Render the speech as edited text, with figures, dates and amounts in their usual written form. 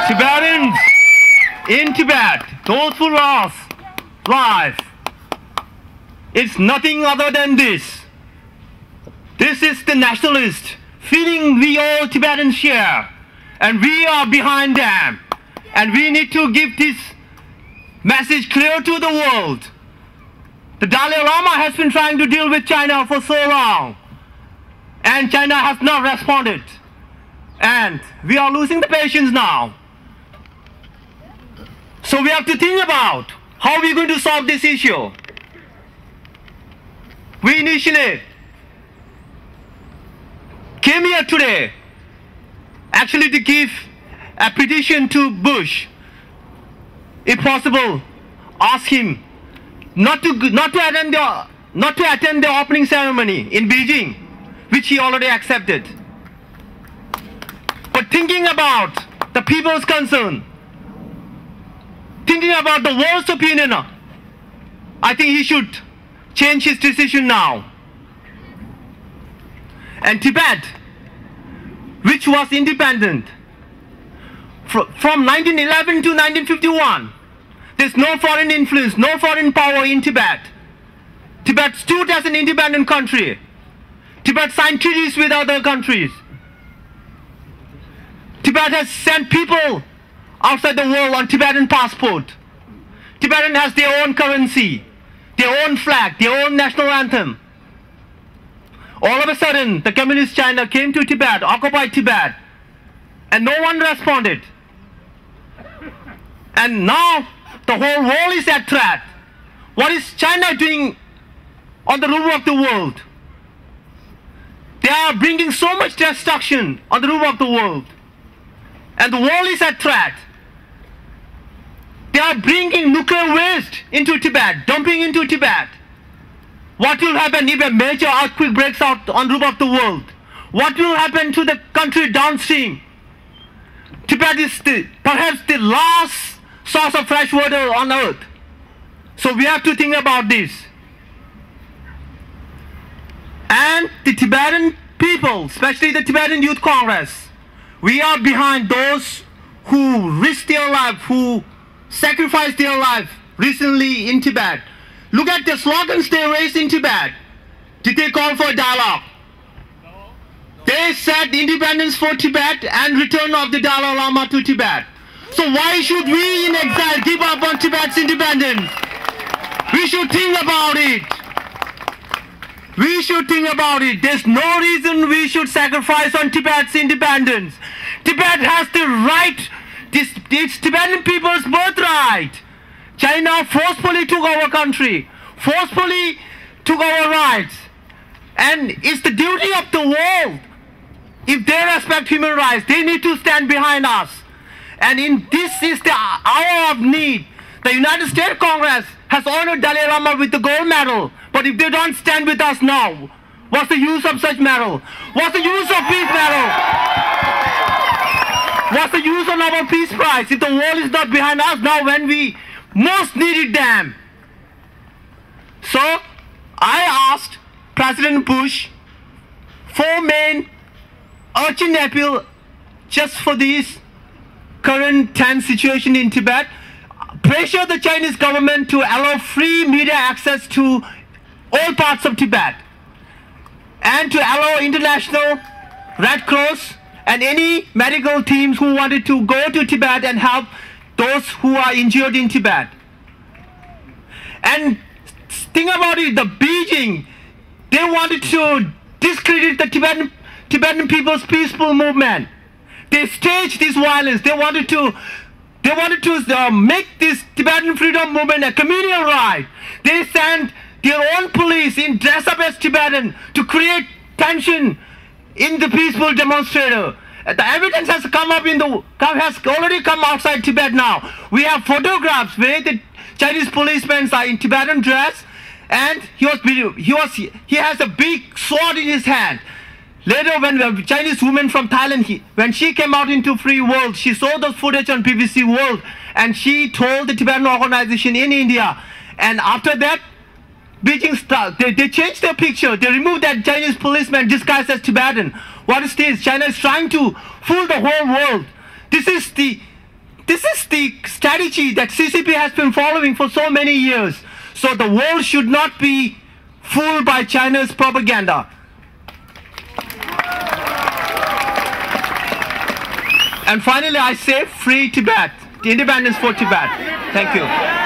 Tibetans in Tibet, those who lost life, it's nothing other than this. This is the nationalist feeling we all Tibetans share, and we are behind them. And we need to give this message clear to the world. The Dalai Lama has been trying to deal with China for so long, and China has not responded. And we are losing the patience now. So we have to think about how we're going to solve this issue. We initially came here today actually to give a petition to Bush. If possible, ask him not to attend the opening ceremony in Beijing, which he already accepted. But thinking about the people's concern, thinking about the world's opinion, I think he should change his decision now. And Tibet, which was independent from 1911 to 1951, there's no foreign influence, no foreign power in Tibet. Tibet stood as an independent country. Tibet signed treaties with other countries. Tibet has sent people outside the world on Tibetan passport. Tibetan has their own currency, their own flag, their own national anthem. All of a sudden, the communist China came to Tibet, occupied Tibet, and no one responded. And now the whole world is at threat. What is China doing on the roof of the world? They are bringing so much destruction on the roof of the world. And the world is at threat. They are bringing nuclear waste into Tibet, dumping into Tibet. What will happen if a major earthquake breaks out on the roof of the world? What will happen to the country downstream? Tibet is perhaps the last source of fresh water on earth. So we have to think about this. And the Tibetan people, especially the Tibetan Youth Congress, we are behind those who risked their life, who sacrificed their life recently in Tibet. Look at the slogans they raised in Tibet. Did they call for dialogue? No. They said independence for Tibet and return of the Dalai Lama to Tibet. So why should we in exile give up on Tibet's independence? We should think about it. We should think about it. There's no reason we should sacrifice on Tibet's independence. Tibet has the right. It's Tibetan people's birthright. China forcefully took our country, forcefully took our rights. And it's the duty of the world. If they respect human rights, they need to stand behind us. And this is the hour of need. The United States Congress has honored Dalai Lama with the gold medal. But if they don't stand with us now, what's the use of such medal? What's the use of peace medal? What's the use of our peace prize if the world is not behind us now when we most needed them? So I asked President Bush four main urgent appeal just for this current tense situation in Tibet. Pressure the Chinese government to allow free media access to all parts of Tibet, and to allow international Red Cross and any medical teams who wanted to go to Tibet and help those who are injured in Tibet. And think about it, the Beijing, they wanted to discredit the Tibetan people's peaceful movement. They staged this violence. They wanted to make this Tibetan freedom movement a communal right. They sent their own police in dress up as Tibetan to create tension in the peaceful demonstrator. The evidence has already come outside Tibet now. We have photographs where the Chinese policemen are in Tibetan dress, and he has a big sword in his hand. Later, when the Chinese woman from Thailand, when she came out into free world, she saw those footage on BBC World, and she told the Tibetan organization in India. And after that, Beijing they changed their picture. They removed that Chinese policeman disguised as Tibetan. What is this? China is trying to fool the whole world. This is the this is the strategy that CCP has been following for so many years. So the world should not be fooled by China's propaganda. And finally, I say free Tibet, the independence for Tibet. Thank you.